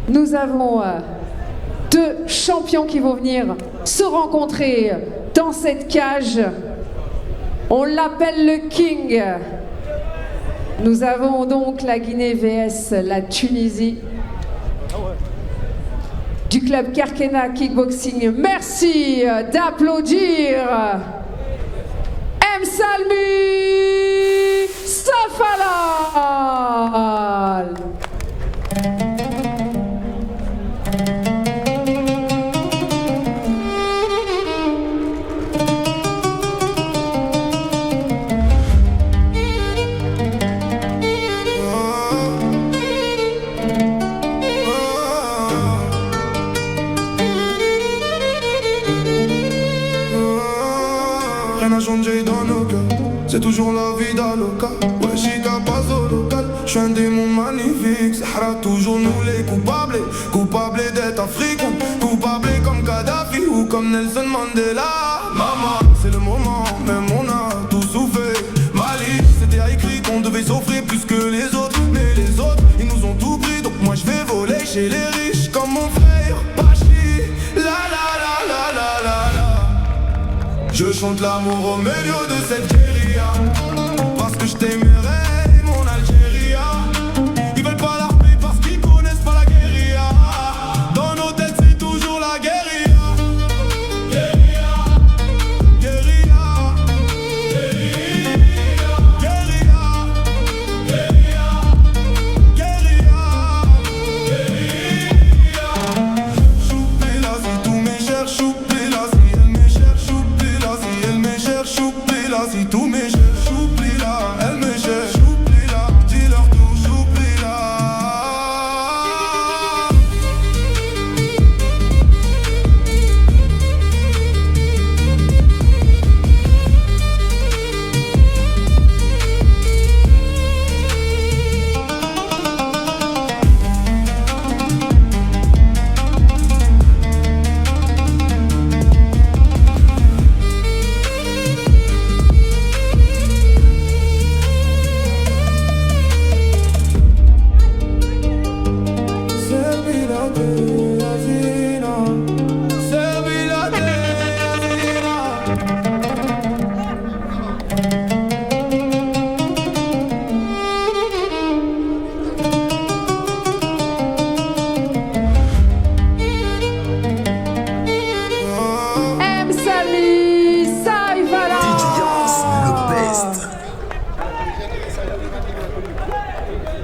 nous avons deux champions qui vont venir se rencontrer dans cette cage. On l'appelle le King. Nous avons donc la Guinée vs la Tunisie. Du club Karkena Kickboxing. Merci d'applaudir M. Salmi Safalal. C'est toujours la vie d'Aloca. Ouais, chica passe au local. J'suis un démon magnifique. Sahara toujours nous les coupables. Coupables d'être africains. Coupables comme Kadhafi ou comme Nelson Mandela. Maman, c'est le moment, même on a tout souffert. Mali, c'était écrit qu'on devait s'offrir plus que les autres. Mais les autres, ils nous ont tout pris. Donc moi je vais voler chez les riches comme mon frère Pachi. La la la la la la la. Je chante l'amour au milieu de cette guérilla. Parce que je t'aimerai, mon Algérie. Ils veulent pas la paix parce qu'ils connaissent pas la guérilla. Dans nos têtes c'est toujours la guérilla. Guérilla, guérilla, guérilla, guérilla, guérilla, guérilla. Choupila si tous mes chers, choupila si elle me cherche, choupila si elle me cherche, choupila si tous mes chers.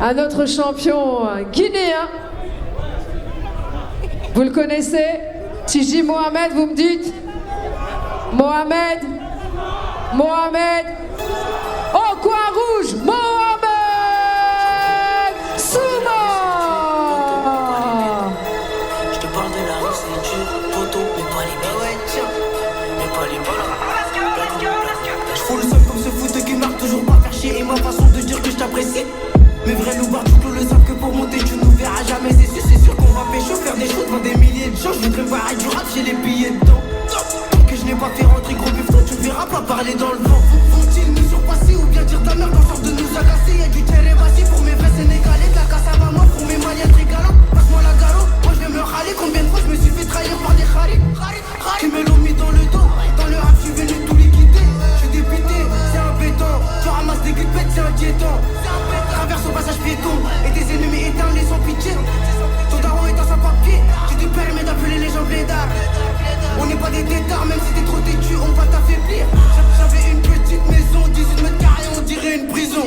À notre champion guinéen. Vous le connaissez? Si je dis Mohamed, vous me dites Mohamed, Mohamed. Au coin rouge, Mohamed Souma. Je te parle de la rue, c'est dur, poto, mais pas les belles. Ouais, tiens, mais pas les belles. Je fous le seul comme ce foot qui marque toujours pas faire chier. Et ma façon de dire que je t'apprécie. Mes vrais loupards du clos le savent que pour monter tu nous verras jamais. C'est sûr qu'on va pécho, faire des choses devant des milliers de gens. Je voudrais voir du rap, j'ai les billets dedans. Tant que je n'ai pas fait rentrer gros buffon, tu me verras pas parler dans le vent. Vont-ils nous surpasser ou bien dire ta mère en sorte de nous agacer? Y'a du terre bassi pour mes vrais sénégalais. De la casse à maman pour mes maliens trigalants. Passe-moi la garo, moi je vais me râler. Combien de fois je me suis fait trahir par des kharis qui me l'ont mis dans le dos. Dans le rap je suis venu tout liquider. Je suis dépité, c'est un béton. Tu ramasses des guides-pètes, c'est inquiétant. Traverse au passage piéton et des ennemis éternels sans pitié. Ton daron est dans sa papier. Tu te permets d'appeler les gens blédards. On n'est pas des têtards, même si t'es trop têtu, on va t'affaiblir. J'avais une petite maison, 18 mètres carrés, on dirait une prison.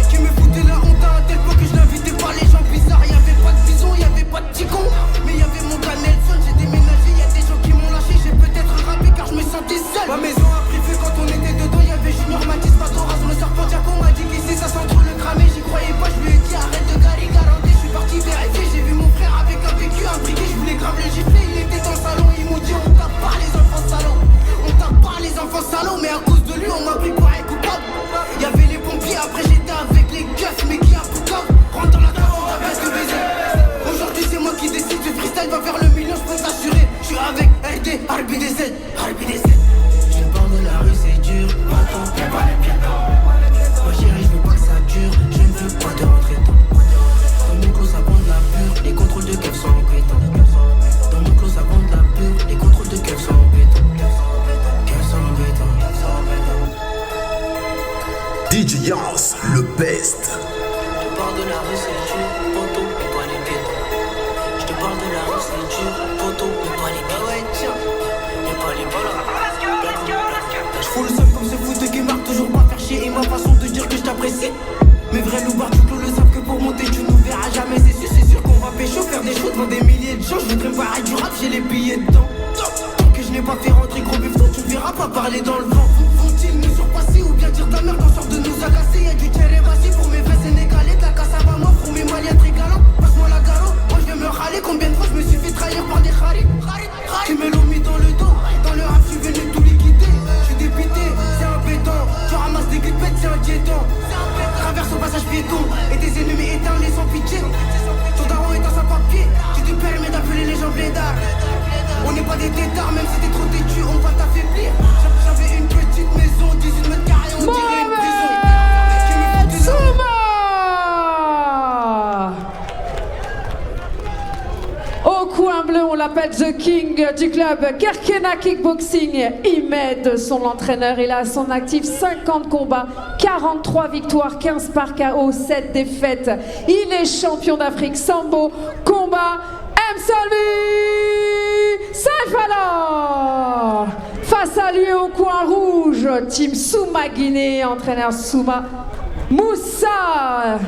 Qui me foutait la honte à un tel point que je n'invitais pas les gens bizarres. Y'avait pas de bison, y'avait pas de ticon, mais y'avait mon gars Nelson. J'ai déménagé, y'a des gens qui m'ont lâché. J'ai peut-être rappé car je me sentais seul. Ma maison a pris feu quand on était dedans. Y'avait Junior Matisse, Padoras, le serpent Diaco m'a dit qu'ici ça sent trop le cramé. J'y croyais pas, je lui ai dit arrête de garer, garantie. Je suis parti vérifier, j'ai vu mon frère avec un PQ, un briquet. Je voulais grave le gifler, il était dans le salon. Ils m'ont dit on tape pas les enfants salauds. On tape pas les enfants salauds, mais à cause de lui on m'a pris pour un coupable. Y'avait les pompiers, après j'étais avec les keufs, mais qui a Poucave. Rentre dans la cave, on t'a baisse de baiser. Aujourd'hui c'est moi qui décide, ce freestyle va faire le million, je peux t'assurer. Je suis avec RD, RBDZ, RBDZ. Je parle de la rue, c'est dur, attends, y'a pas les piétons. Moi chérie, je veux pas que ça dure, je ne veux pas de rentrée temps. Comme Nico, ça prend de la pure, les contrôles de keufs sont best. Je te parle de la rue, c'est dur, poteau, mais pas les pieds. Je te parle de la rue, c'est dur, poteau, mais pas les pieds. Ouais, tiens, mais pas les pieds. Je fous le seum comme ce foot qui marque, toujours pas faire chier. Et ma façon de dire que je t'apprécie. Mes vrais loupards du clos le savent que pour monter, tu nous verras jamais. C'est sûr qu'on va pécho, faire des choses devant des milliers de gens. Je voudrais me voir avec du rap, j'ai les billets dedans. Tant que je n'ai pas fait rentrer gros bifton, tu me verras pas parler dans le vent. Vont-ils nous surpasser ou bien dire ta mère en sorte de nous agacer? Y'a du tiers bassi pour mes vrais sénégalais. De la casse à moi pour mes maliens très galants. Passe-moi la garo, moi je vais me râler. Combien de fois je me suis fait trahir par des kharis? Tu me l'as mis dans le dos. Dans le rap, je suis venu tout liquider. Je suis dépité, c'est un béton. Tu ramasses des gripettes, c'est un diéton. Traverse au passage piéton. Et tes ennemis éternels sans pitié. Ton daron est dans sa papier. Tu te permets d'appeler les gens blédards. On n'est pas des tétards, même si t'es trop têtu, on va t'affaiblir. J'avais une petite maison, 18 mètres carrés, on dirait une prison. Souma! Au coin bleu, on l'appelle The King du club Kerkena Kickboxing. Imed, son entraîneur, il a à son actif 50 combats, 43 victoires, 15 par KO, 7 défaites. Il est champion d'Afrique sambo, combat, Msalvi Saifala. Face à lui au coin rouge, Team Souma Guinée, entraîneur Souma Moussa.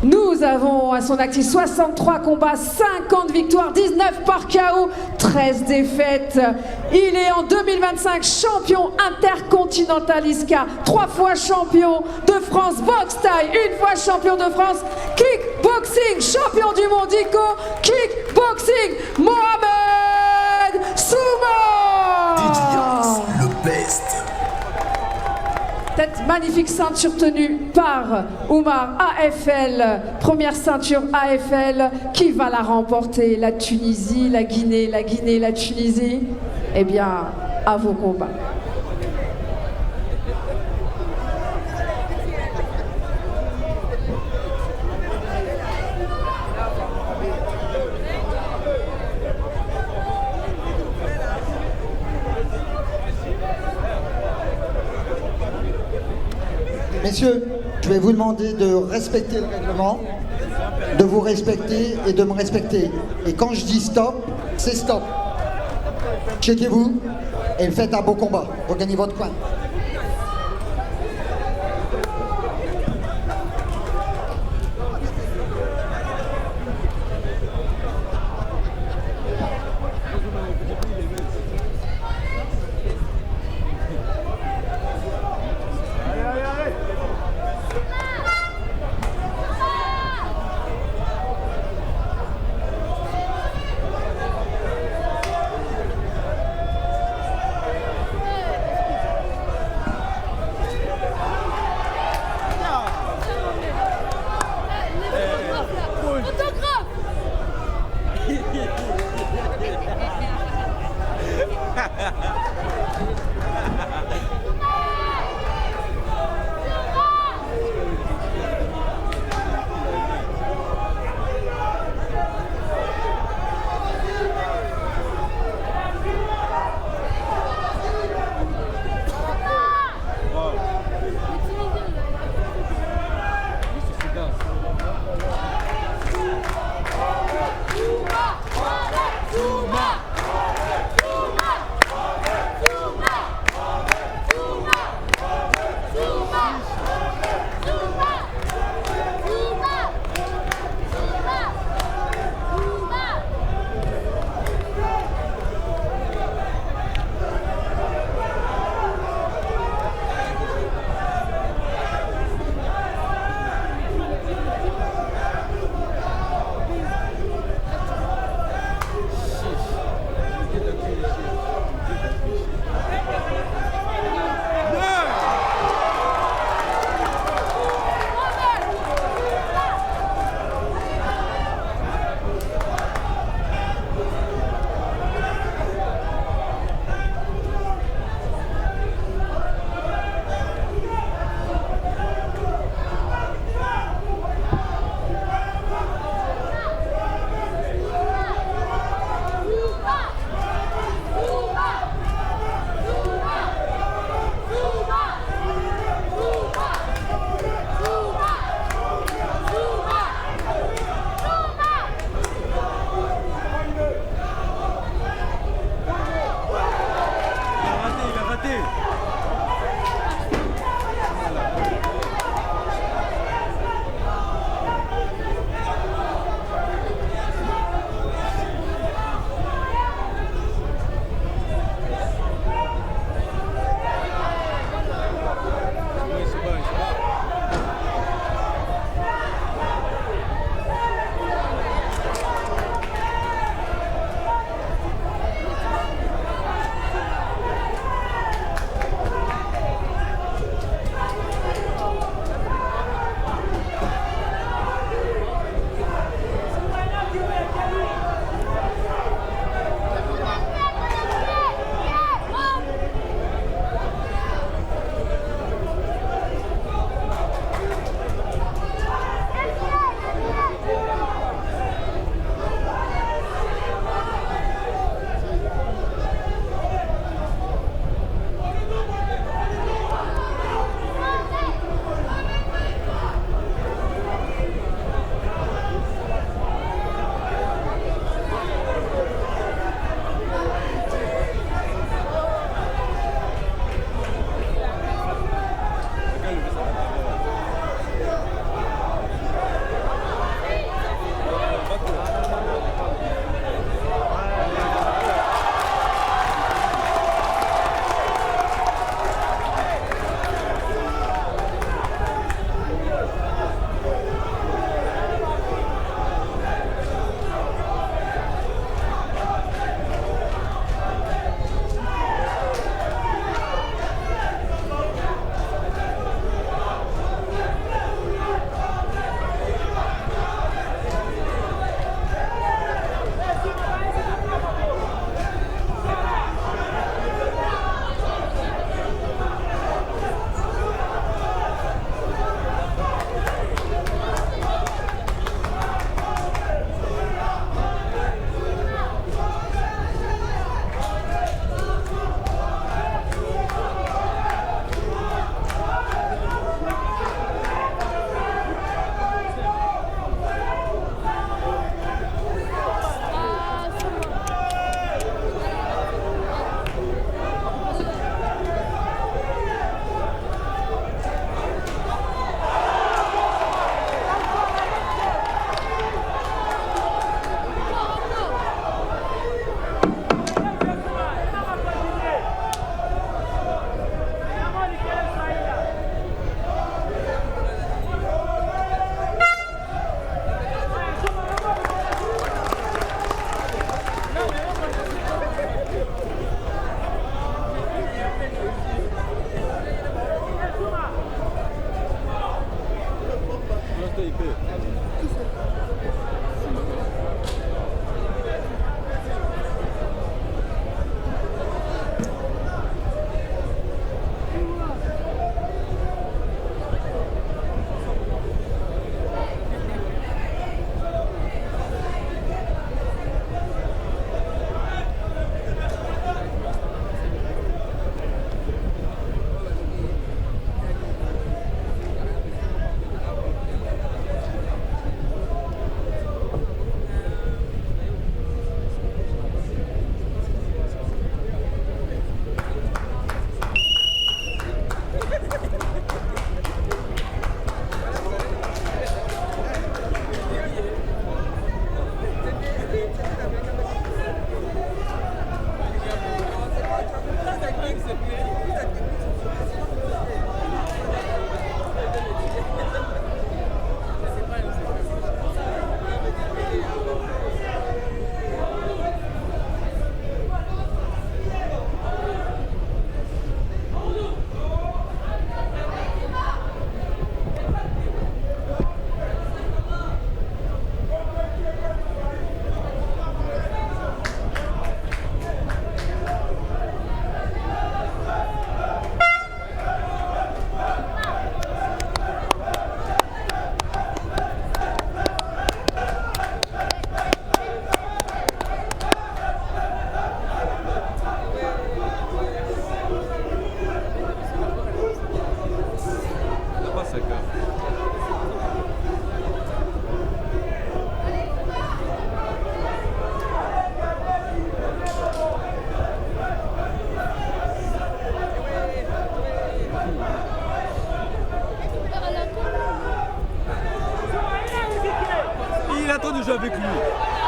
Nous avons à son actif 63 combats, 50 victoires, 19 par KO, 13 défaites. Il est en 2025 champion intercontinental ISCA, 3 fois champion de France boxe taille, 1 fois champion de France kickboxing, champion du monde ICO kickboxing, Mohamed Souma. Le best. Cette magnifique ceinture tenue par Oumar AFL, première ceinture AFL, qui va la remporter? La Tunisie, la Guinée, la Tunisie? Eh bien, à vos combats. Messieurs, je vais vous demander de respecter le règlement, de vous respecter et de me respecter. Et quand je dis stop, c'est stop. Checkez-vous et faites un beau combat. Regagnez votre coin.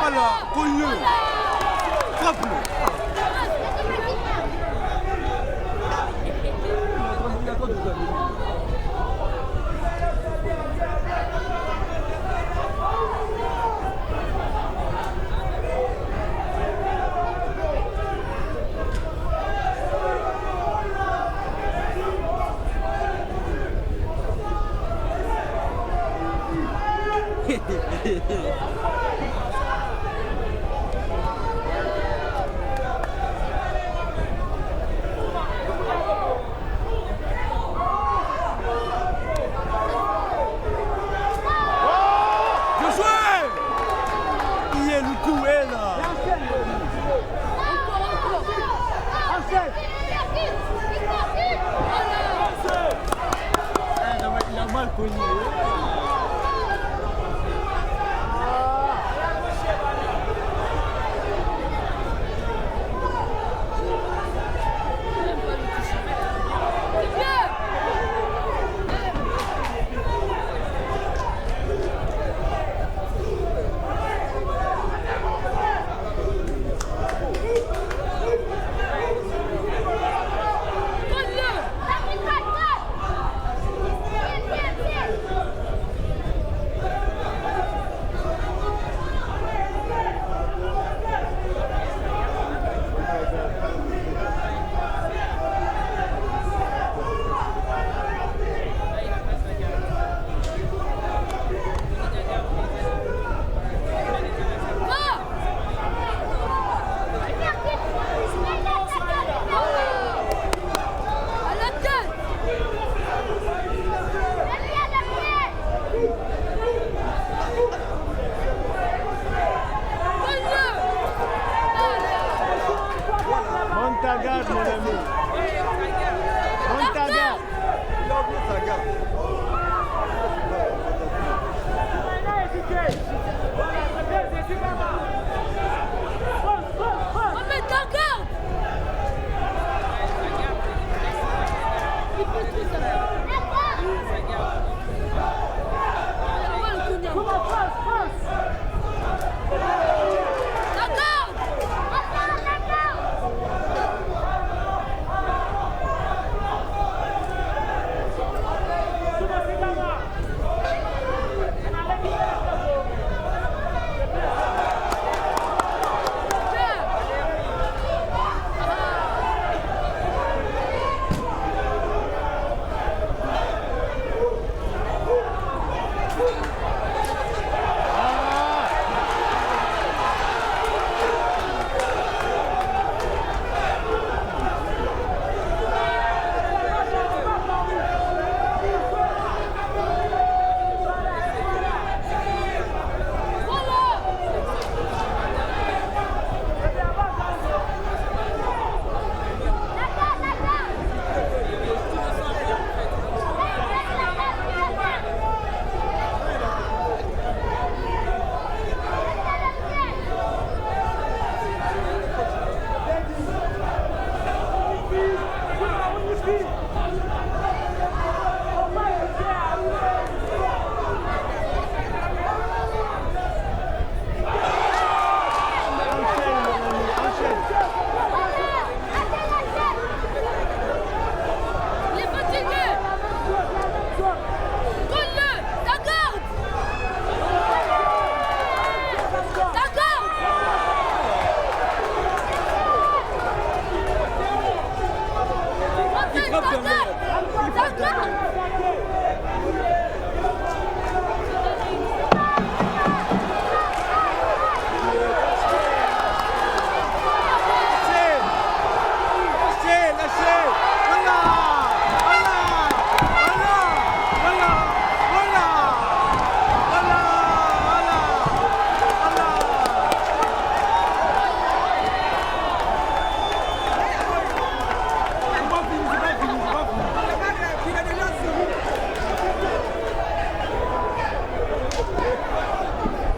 Voilà, cogne-le. Frappe-le.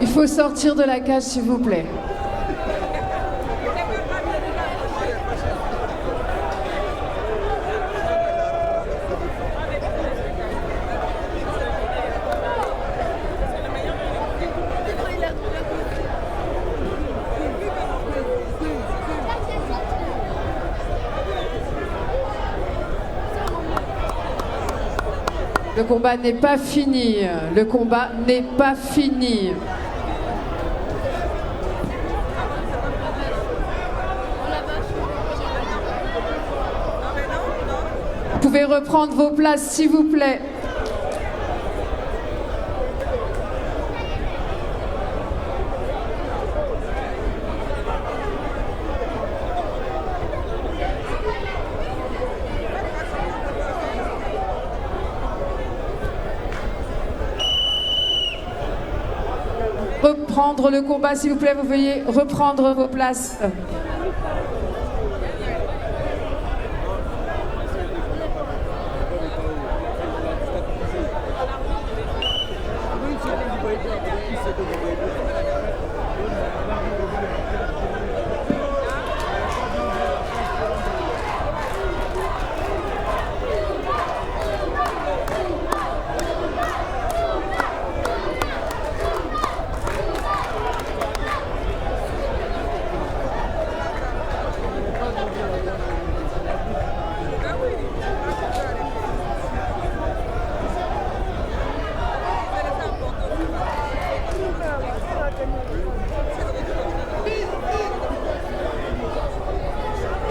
Il faut sortir de la cage, s'il vous plaît. Le combat n'est pas fini. Le combat n'est pas fini. Vous pouvez reprendre vos places, s'il vous plaît. Reprendre le combat, s'il vous plaît, vous veuillez reprendre vos places.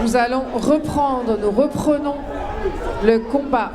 Nous allons reprendre, nous reprenons le combat.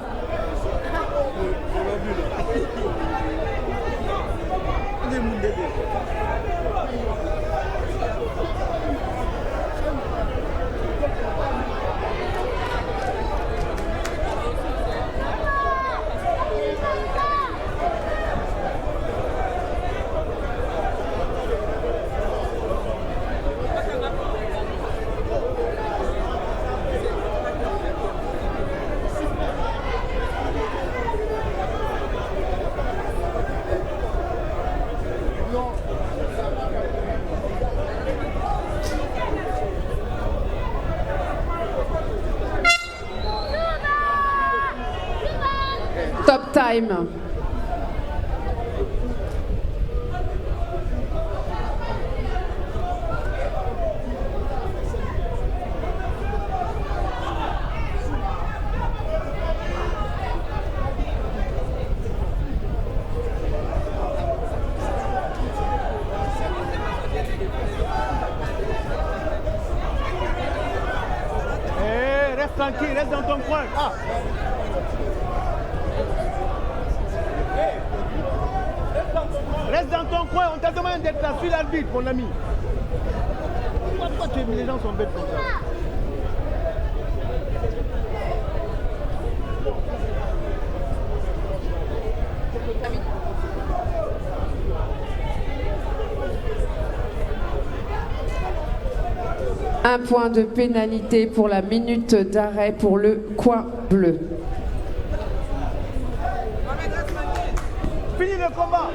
Stop time. Reste tranquille, reste dans ton coin. Ah. Reste dans ton coin, on t'a demandé d'être là, suis l'arbitre, mon ami. Pourquoi les gens sont bêtes comme ça? Un point de pénalité pour la minute d'arrêt pour le coin bleu. Fini le combat.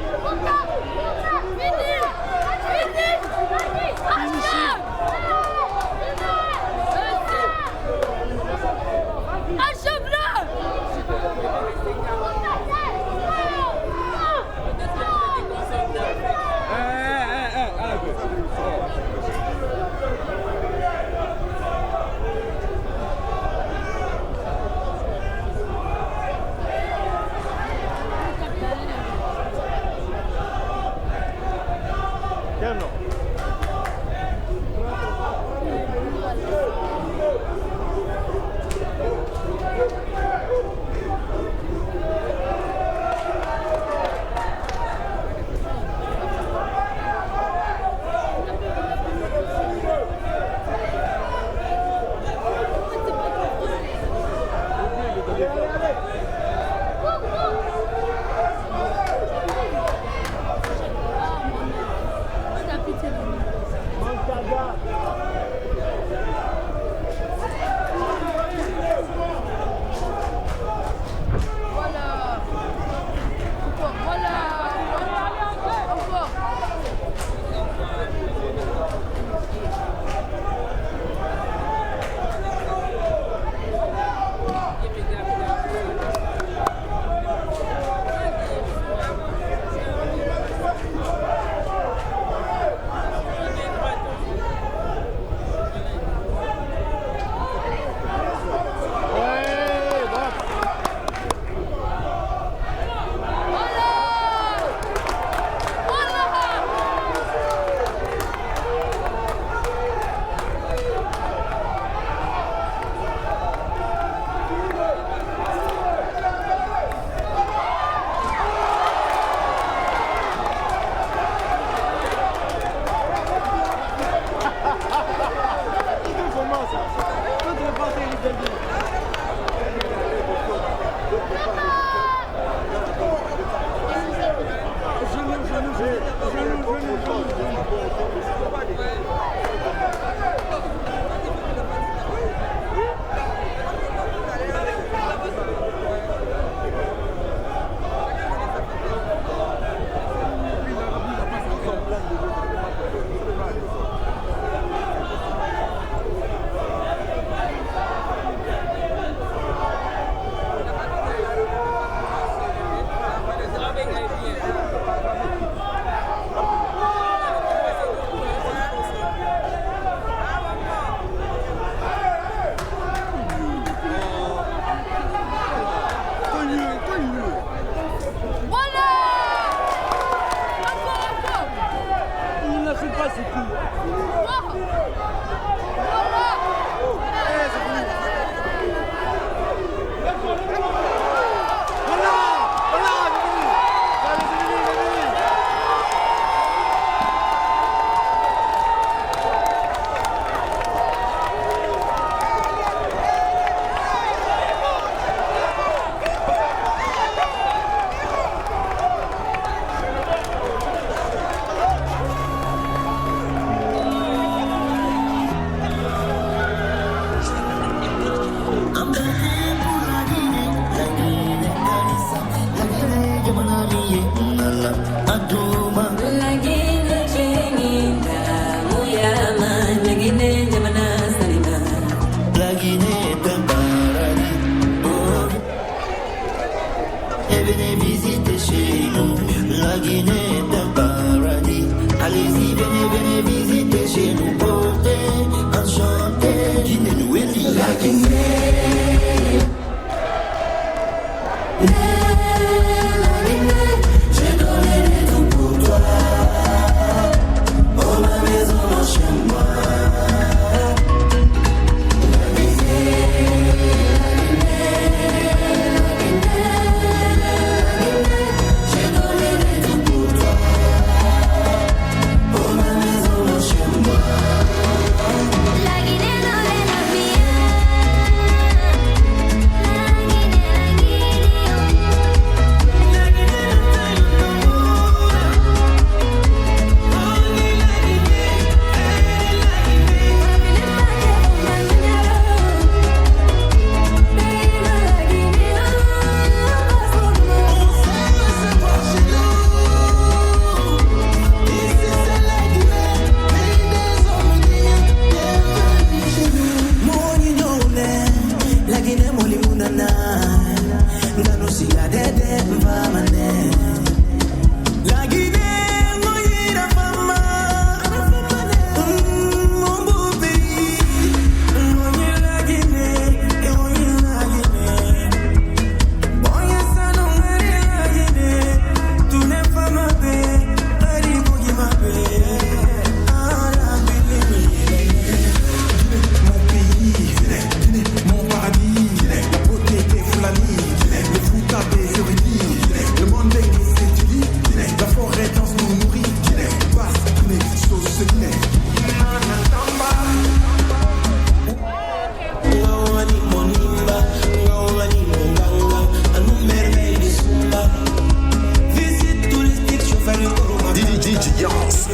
DJ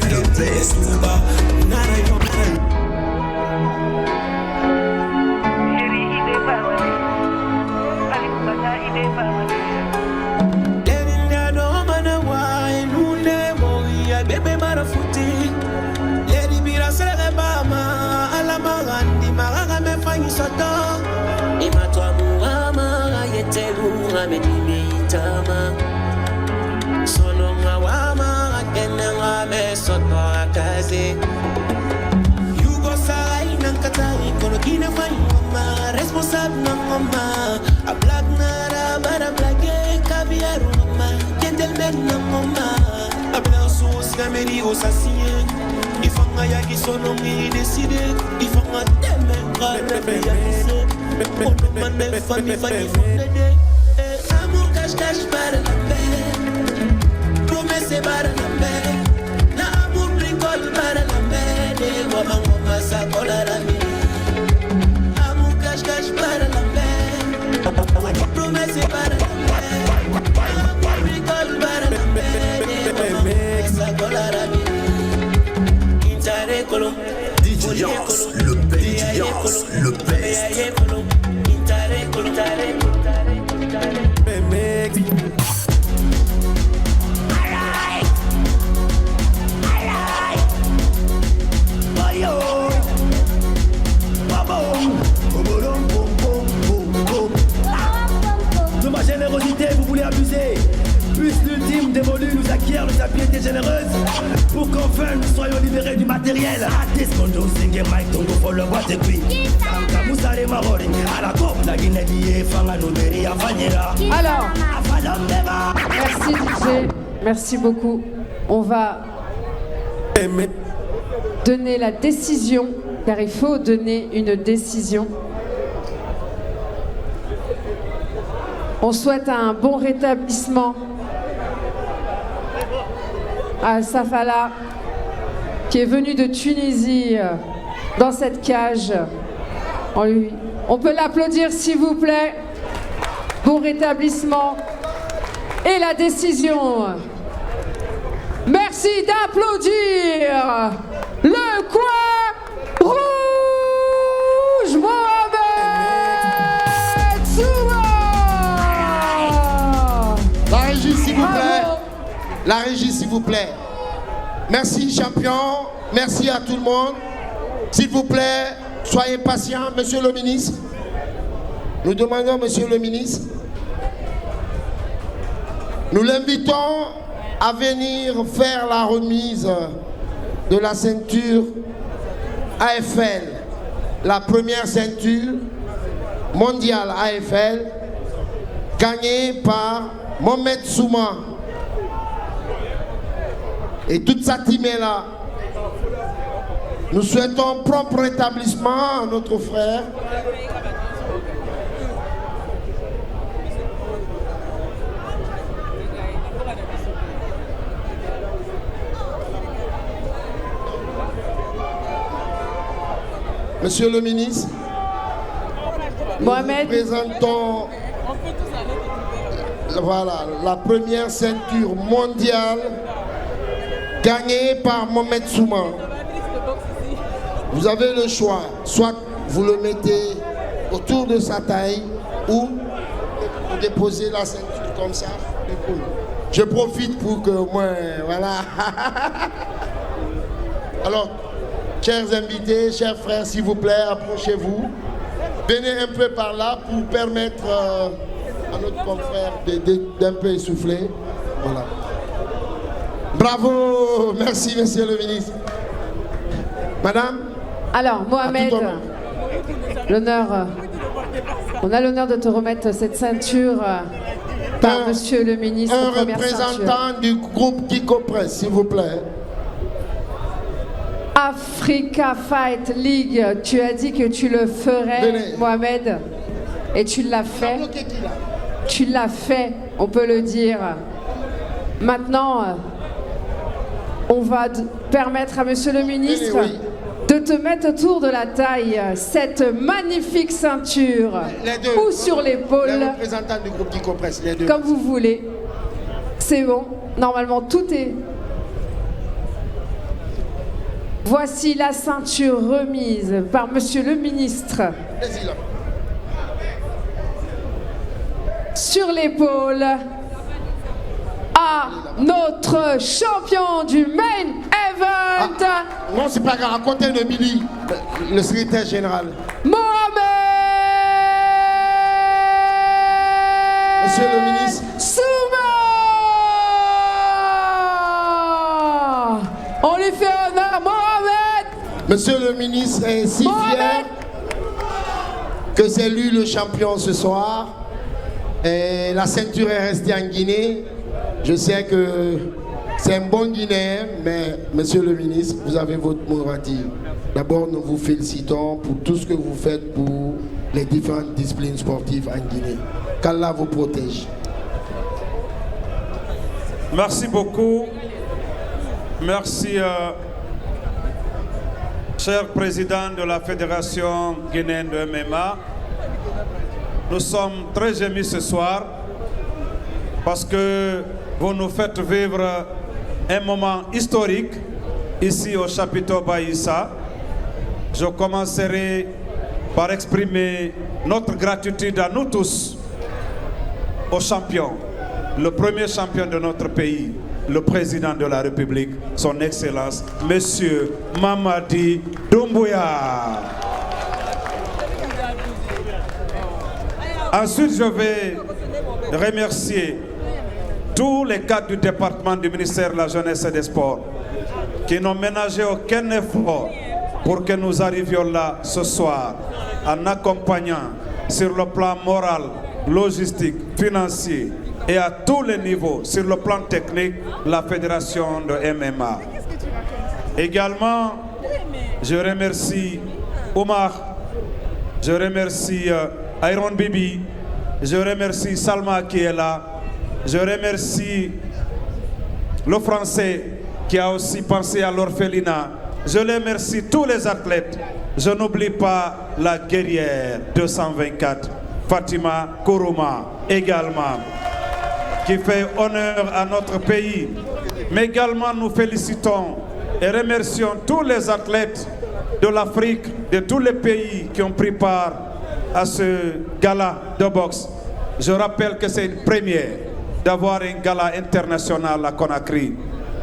le best. Responsable na mama, a black nara, bara blague, caviar mama, gentleman na mama, a blanc sauce, gameri au sassien, il faut nga yaki sono mi décidé, il faut nga temen grave, on man me famille famille fondé, amour cache para la paix, promesse para la paix, na amour bricole para la paix, wama sa collara mi. Cache para la paix, promesse para la paix, bricole para la paix, sa collara mi, intare colo, DJ Yance, le best. DJ Yance, le best. intare colo, intare De ma générosité, vous voulez abuser. Plus l'ultime dévolu nous acquiert de sa piété généreuse. Pour qu'enfin nous soyons libérés du matériel. Descondo, Singe, Mike, Tongo, Follow, Watekui. Kamusare, Marori, à la coupe, la Guinée, Fanga, Nouberi, Afanyera. Alors, merci DJ, merci beaucoup. On va donner la décision, car il faut donner une décision. On souhaite un bon rétablissement à Safala, qui est venu de Tunisie dans cette cage. On peut l'applaudir s'il vous plaît. Bon rétablissement. Et la décision. Merci d'applaudir le coin rouge Mohamed Souma. La régie, s'il vous plaît. La régie, s'il vous plaît. Merci, champion. Merci à tout le monde. S'il vous plaît, soyez patient, monsieur le ministre. Nous demandons, monsieur le ministre, nous l'invitons à venir faire la remise de la ceinture AFL, la première ceinture mondiale AFL, gagnée par Mohamed Souma. Et toute sa team est là. Nous souhaitons propre rétablissement à notre frère. Monsieur le ministre, Mohamed, nous présentons voilà, la première ceinture mondiale gagnée par Mohamed Souma. Vous avez le choix, soit vous le mettez autour de sa taille ou vous déposez la ceinture comme ça. Je profite pour que moi, voilà. Alors, chers invités, chers frères, s'il vous plaît, approchez-vous. Venez un peu par là pour permettre à notre confrère d'un peu essouffler. Voilà. Bravo, merci monsieur le ministre. Madame. Alors, Mohamed, l'honneur, on a l'honneur de te remettre cette ceinture par monsieur le ministre. Un représentant du groupe Kiko Press, s'il vous plaît. Africa Fight League, tu as dit que tu le ferais, Venez. Mohamed, et tu l'as fait. Tu l'as fait, on peut le dire. Maintenant, on va permettre à monsieur le ministre Venez, oui. de te mettre autour de la taille cette magnifique ceinture Les deux. ou sur l'épaule, Les représentants du groupe Dico Press, les deux. comme vous voulez. C'est bon, normalement tout est... Voici la ceinture remise par Monsieur le ministre Allez-y, là. sur l'épaule à notre champion du main event, Non, c'est pas grave. Racontez de Billy, le secrétaire général. Mohamed Monsieur le ministre. Souma. On lui fait honneur, Mohamed. Monsieur le ministre est si fier que c'est lui le champion ce soir. Et la ceinture est restée en Guinée. Je sais que c'est un bon Guinéen, mais monsieur le ministre, vous avez votre mot à dire. D'abord, nous vous félicitons pour tout ce que vous faites pour les différentes disciplines sportives en Guinée. Qu'Allah vous protège. Merci beaucoup. Merci, cher président de la Fédération guinéenne de MMA. Nous sommes très émus ce soir parce que vous nous faites vivre un moment historique ici au chapiteau Baïssa. Je commencerai par exprimer notre gratitude à nous tous, aux champions, le premier champion de notre pays, le président de la République, son Excellence, Monsieur Mamadi Doumbouya. Ensuite, je vais remercier tous les cadres du département du ministère de la Jeunesse et des Sports qui n'ont ménagé aucun effort pour que nous arrivions là ce soir en accompagnant sur le plan moral, logistique, financier et à tous les niveaux, sur le plan technique, la fédération de MMA. Également, je remercie Omar, je remercie Iron Bibi, je remercie Salma qui est là, je remercie le Français qui a aussi pensé à l'orphelinat, je remercie tous les athlètes, je n'oublie pas la guerrière 224, Fatima Kourouma également, qui fait honneur à notre pays. Mais également nous félicitons et remercions tous les athlètes de l'Afrique, de tous les pays qui ont pris part à ce gala de boxe. Je rappelle que c'est une première d'avoir un gala international à Conakry.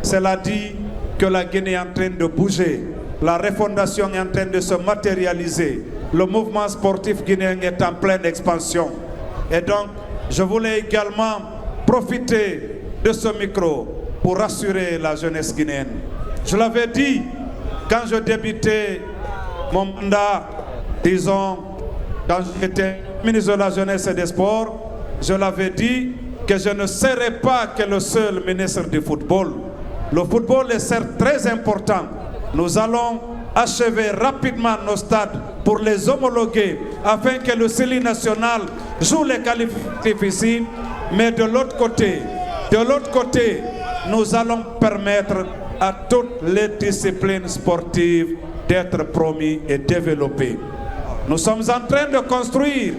Cela dit que la Guinée est en train de bouger, la refondation est en train de se matérialiser, le mouvement sportif guinéen est en pleine expansion. Et donc, je voulais également profiter de ce micro pour rassurer la jeunesse guinéenne. Je l'avais dit quand je débutais mon mandat, disons, quand j'étais ministre de la Jeunesse et des Sports, je l'avais dit que je ne serais pas que le seul ministre du football. Le football est certes très important. Nous allons achever rapidement nos stades pour les homologuer afin que le CELI national joue les qualificatifs ici. Mais de l'autre côté, nous allons permettre à toutes les disciplines sportives d'être promis et développées. Nous sommes en train de construire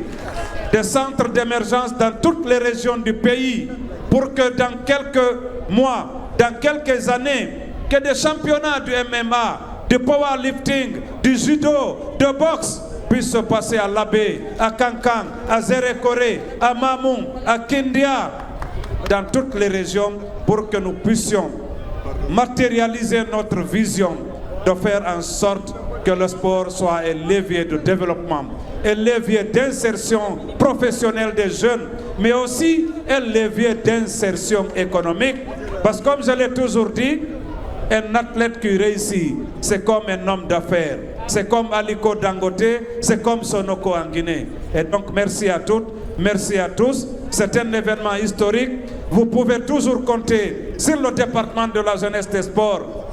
des centres d'émergence dans toutes les régions du pays pour que dans quelques mois, dans quelques années, que des championnats du MMA, du powerlifting, du judo, de boxe puissent se passer à Labé, à Kankan, à Zérékoré, à Mamoun, à Kindia, dans toutes les régions pour que nous puissions matérialiser notre vision de faire en sorte que le sport soit un levier de développement, un levier d'insertion professionnelle des jeunes, mais aussi un levier d'insertion économique. Parce que comme je l'ai toujours dit, un athlète qui réussit, c'est comme un homme d'affaires. C'est comme Aliko Dangote, c'est comme Sonoko en Guinée. Et donc merci à toutes, merci à tous. C'est un événement historique. Vous pouvez toujours compter sur le département de la jeunesse des sports.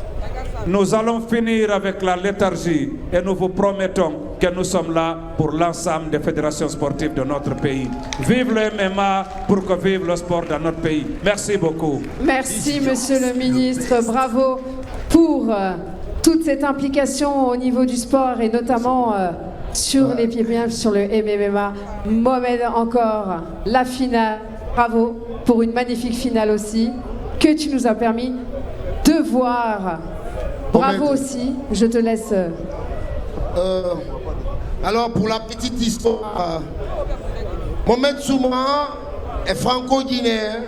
Nous allons finir avec la léthargie et nous vous promettons que nous sommes là pour l'ensemble des fédérations sportives de notre pays. Vive le MMA pour que vive le sport dans notre pays. Merci beaucoup. Merci, monsieur le ministre. Bravo pour toute cette implication au niveau du sport et notamment sur les pieds-points, sur le MMA. Mohamed, encore la finale. Bravo pour une magnifique finale aussi que tu nous as permis de voir. Bravo aussi, je te laisse. Alors pour la petite histoire, Mohamed Souma est franco-guinéen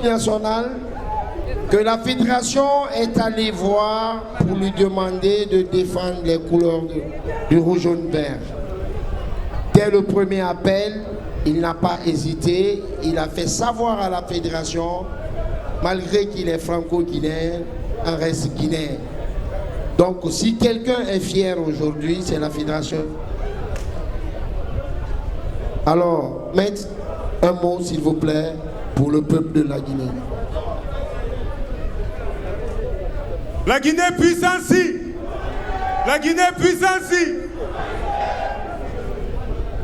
national que la fédération est allée voir pour lui demander de défendre les couleurs du rouge, jaune, vert. Dès le premier appel, il n'a pas hésité, il a fait savoir à la fédération, malgré qu'il est franco-guinéen, un reste guinéen. Donc si quelqu'un est fier aujourd'hui, c'est la fédération. Alors, maître, un mot s'il vous plaît pour le peuple de la Guinée. La Guinée puisse ainsi. La Guinée puisse ainsi.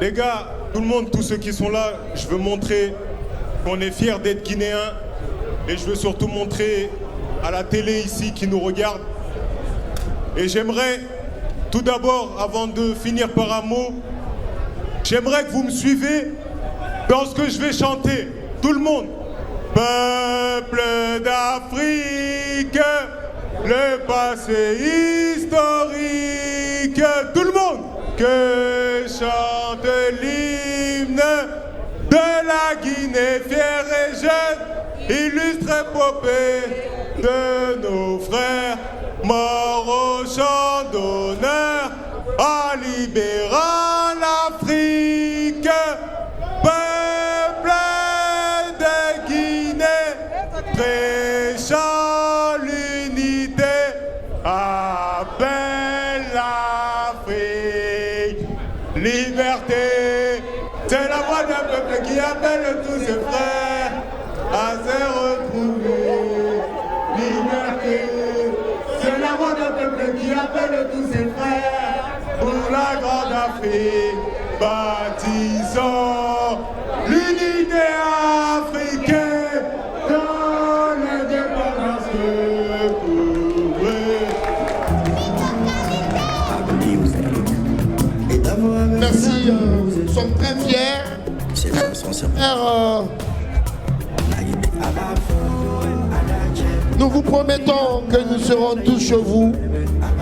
Les gars, tout le monde, tous ceux qui sont là, je veux montrer qu'on est fiers d'être Guinéens. Et je veux surtout montrer à la télé ici qui nous regarde. Et j'aimerais, tout d'abord, avant de finir par un mot, j'aimerais que vous me suivez dans ce que je vais chanter. Tout le monde. Peuple d'Afrique, le passé historique. Tout le monde. Que chante l'hymne de la Guinée fière et jeune, illustre épopée de nos frères, morts au champ d'honneur, en libérant l'Afrique. Peuple de Guinée, prêchant l'unité, appelle l'Afrique. Liberté, c'est la voix d'un peuple qui appelle tous ses frères à se retrouver. Liberté, c'est la voix d'un peuple qui appelle tous ses frères pour la grande Afrique. Bâtissons l'unité africaine dans l'indépendance recouvrée. Merci, nous sommes très fiers. Nous vous promettons que nous serons tous chez vous